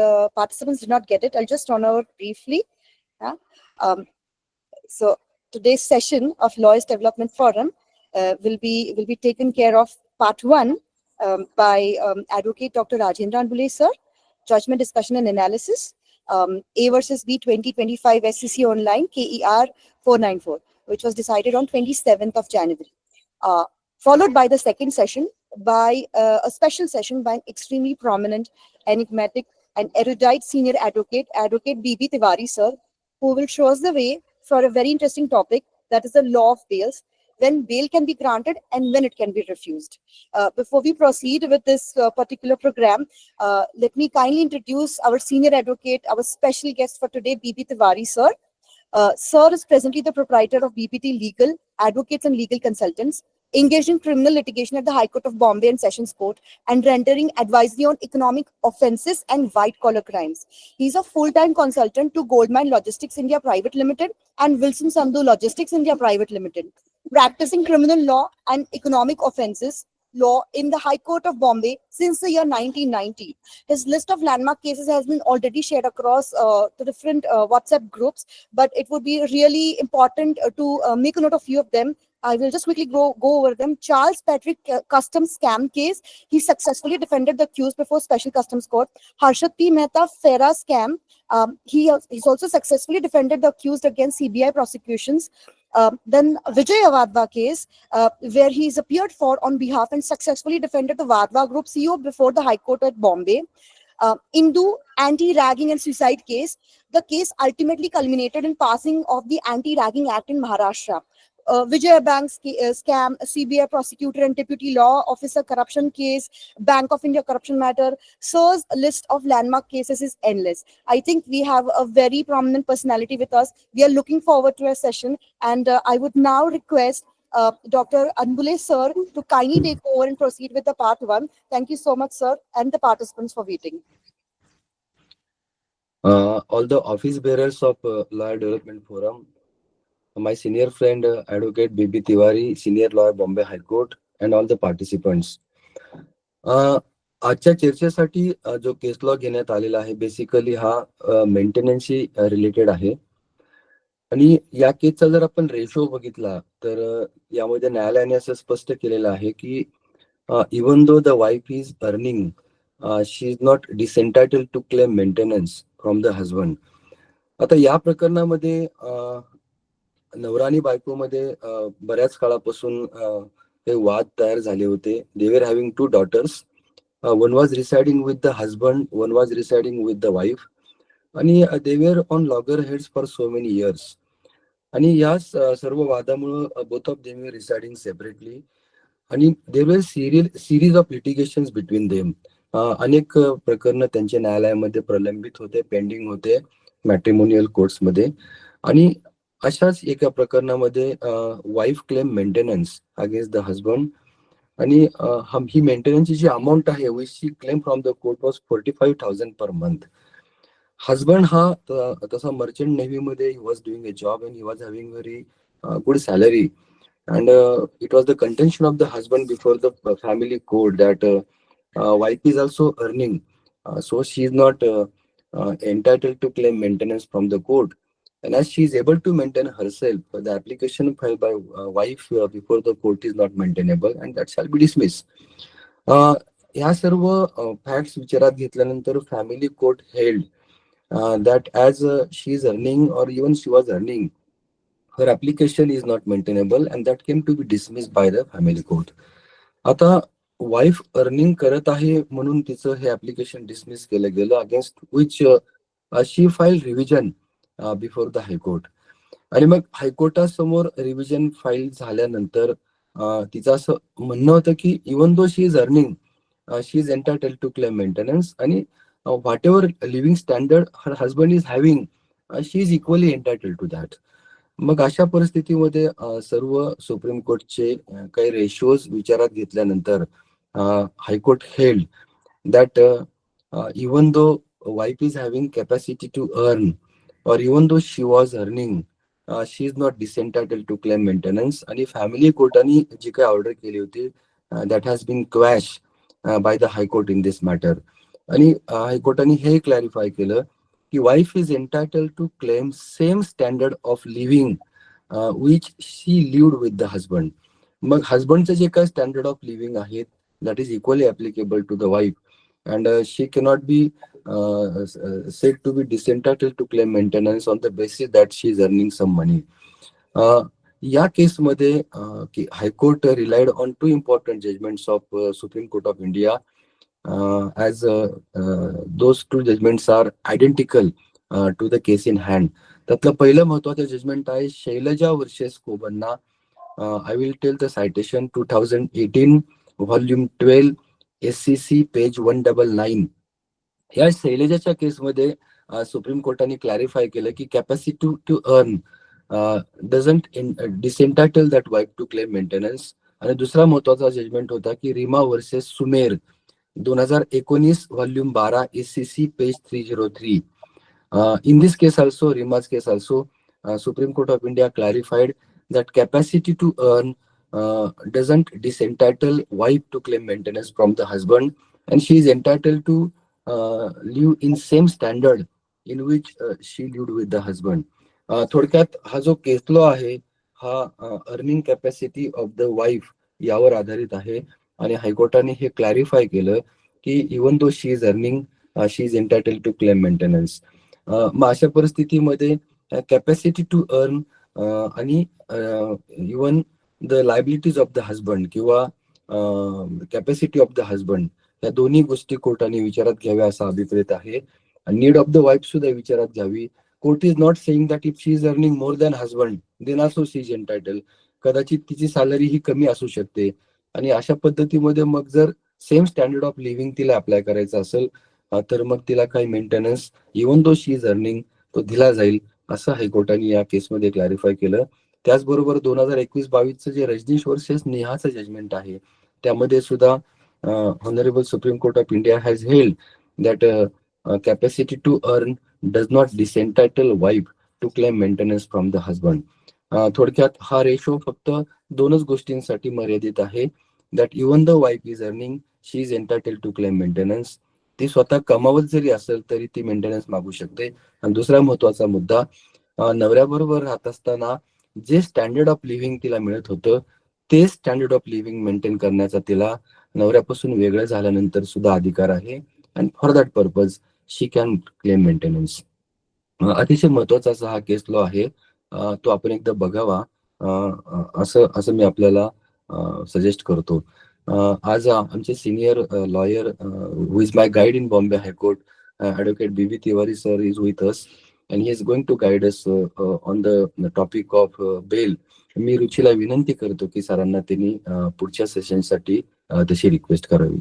the participants did not get it, I'll just run over briefly. Yeah. So today's session of Lawyers Development Forum will be taken care of part 1 by Advocate Dr. Rajendra Anbule sir, Judgment Discussion and Analysis, A versus B 2025 SCC Online KER 494, which was decided on 27th of January. Followed by the second session by a special session by an extremely prominent, enigmatic, and erudite senior advocate, Advocate B.B. Tiwari sir, who will show us the way for a very interesting topic, that is the law of bails, when bail can be granted and when it can be refused. Before we proceed with this particular program, let me kindly introduce our senior advocate, our special guest for today, B.B. Tiwari sir. Sir is presently the proprietor of BPT Legal, Advocates and Legal Consultants, engaged in criminal litigation at the High Court of Bombay and Sessions Court, and rendering advisory on economic offences and white-collar crimes. He is a full-time consultant to Goldmine Logistics India Private Limited and Wilson Sandhu Logistics India Private Limited, practicing criminal law and economic offences law in the High Court of Bombay since the year 1990. His list of landmark cases has been already shared across the different WhatsApp groups, but it would be really important to make a note of few of them. I will just quickly go over them. Charles Patrick Customs scam case. He successfully defended the accused before Special Customs Court. Harshad P. Mehta Farah scam. He's also successfully defended the accused against CBI prosecutions. Then Vijay Vadva case, where he's appeared for on behalf and successfully defended the Vadva Group CEO before the High Court at Bombay. Indu anti-ragging and suicide case. The case ultimately culminated in passing of the Anti-Ragging Act in Maharashtra. Vijay Bank's scam, CBI prosecutor and deputy law officer corruption case, Bank of India corruption matter. Sir's list of landmark cases is endless. I think we have a very prominent personality with us. We are looking forward to a session, and I would now request Dr. Anbule sir to kindly take over and proceed with the part 1. Thank you so much, sir, and the participants for waiting. All the office bearers of Lawyer Development Forum, my senior friend Advocate B.B. Tiwari, senior lawyer Bombay High Court, and all the participants. आजच्या चर्चेसाठी जो case law घेण्यात आलेला आहे basically हा मेंटेनन्सशी related आहे आणि या केसचा जर आपण रेशो बघितला तर यामध्ये न्यायालयाने असं स्पष्ट केलेलं आहे की even though the wife is earning she is not disentitled to claim maintenance from the husband. आता या प्रकरणामध्ये नवरा आणि बायकोमध्ये बऱ्याच काळापासून हे वाद तयार झाले होते. दे वर having 2 daughters. One was residing with the husband, one was residing with the wife, आणि they were on loggerheads for so many years. आणि या सर्व वादामुळे both of them were residing separately, आणि there were series of litigations between them. अनेक प्रकरण त्यांच्या न्यायालयामध्ये प्रलंबित होते, पेंडिंग होते मॅट्रिमोनियल कोर्ट्स मध्ये. आणि अशाच एका प्रकरणामध्ये wife claim maintenance against the husband, आणि ही मेंटेनन्सची जी अमाऊंट आहे which she claim from the court was 45,000 per month. Husband हा तसा मर्चंट नेव्ही मध्ये he was doing a job and he was having very good salary, and it was the contention of the husband before the family court that wife is also earning, so she is not entitled to claim maintenance from the court, and as she is able to maintain herself, the application filed by wife before the court is not maintainable and that shall be dismissed. ह्या सर्व facts विचारात घेतल्यानंतर family court held that as she is earning or even she was earning, her application is not maintainable and that came to be dismissed by the family court. आता wife earning करत आहे म्हणून तिचं हे application dismiss केलं गेलं against which she file revision before the high court. आणि मग हायकोर्टासमोर revision file झाल्यानंतर तिचं असं म्हणणं होतं की even though she is earning she is entitled to claim maintenance, आणि whatever living standard her husband is having she is equally entitled to that. मग अशा परिस्थितीमध्ये सर्व सुप्रीम कोर्टचे काही रेशोज विचारात घेतल्यानंतर high court held that even though wife is having capacity to earn or even though she was earning, she is not disentitled to claim maintenance. आणि family कोर्टाने जी काही ऑर्डर केली होती that has been quashed by the high court in this matter. आणि हायकोर्टाने हे clarify केलं की wife is entitle to claim same standard of living which she lived with the husband. मग हजबंडचं जे काय स्टँडर्ड ऑफ लिव्हिंग आहेत that is equally applicable to the wife, and she cannot be said to be disentitled to claim maintenance on the basis that she is earning some money. या केसमध्ये high court relied on two important judgments of Supreme court of India, as those two judgments are identical to the case in hand. त्यातलं पहिलं महत्वाचं judgment आहे Shailaja versus Kobanna. I will tell the citation 2018 volume 12 SCC page 199. या शैलजाच्या केसमध्ये supreme कोर्टाने clarify केलं की capacity to earn doesn't disentitle that wife to claim maintenance. आणि दुसरा महत्वाचा जजमेंट होता की Reema versus Sumer 2019 volume 12 SCC page 303. In this case also, Rima's case also, Supreme Court of India clarified that capacity to earn doesn't disentitle wife to claim maintenance from the husband, and she is entitled to live in same standard in which she lived with the husband. थोडक्यात हा जो case law आहे हा earning capacity of the wife यावर आधारित आहे, आणि हायकोर्टाने हे क्लॅरिफाय केलं की even though she is earning she is entitle to claim maintenance. मग अशा परिस्थितीमध्ये कॅपॅसिटी टू अर्न आणि even the liabilities of the husband किंवा कॅपॅसिटी ऑफ द हजबंड या दोन्ही गोष्टी कोर्टाने विचारात घ्याव्या असा अभिप्रेत आहे. नीड ऑफ द वाईफ सुद्धा विचारात घ्यावी. Court is not saying that if she is earning more than husband then also she is entitled. कदाचित तिची सॅलरी ही कमी असू शकते, आणि अशा पद्धतीमध्ये मग जर सेम स्टँडर्ड ऑफ लिव्हिंग तिला अप्लाय करायचं असेल तर मग तिला काही maintenance even though she is earning तो दिला जाईल असं हायकोर्टाने या केसमध्ये क्लॅरिफाय केलं. त्याचबरोबर 2021-22चं जे रजनीश वर्सेस नेहाचं जजमेंट आहे त्यामध्ये सुद्धा honourable supreme court of India has held that capacity to earn does not disentitle wife to claim maintenance from the husband. थोडक्यात हा रेशो फक्त दोनच गोष्टींसाठी मर्यादित आहे, that even the wife is earning she is entitle to claim maintenance. ती स्वतः कमावत जरी असेल तरी ती मेंटेनन्स मागू शकते. आणि दुसरा महत्वाचा मुद्दा, नवऱ्याबरोबर राहत असताना जे स्टँडर्ड ऑफ लिव्हिंग तिला मिळत होतं ते स्टँडर्ड ऑफ लिव्हिंग मेंटेन करण्याचा तिला नवऱ्यापासून वेगळं झाल्यानंतर सुद्धा अधिकार आहे, and for that purpose she can claim maintenance. अतिशय महत्वाचा असा हा केस लॉ आहे, तो आपण एकदा बघावा असं मी आपल्याला सजेस्ट करतो. आज आमचे senior lawyer who is my guide in Bombay high court, advocate BB Tiwari sir is with us and he is going to guide us on the topic of bail. मी रुचीला विनंती करतो की सरांना त्यांनी पुढच्या सेशनसाठी तशी रिक्वेस्ट करावी.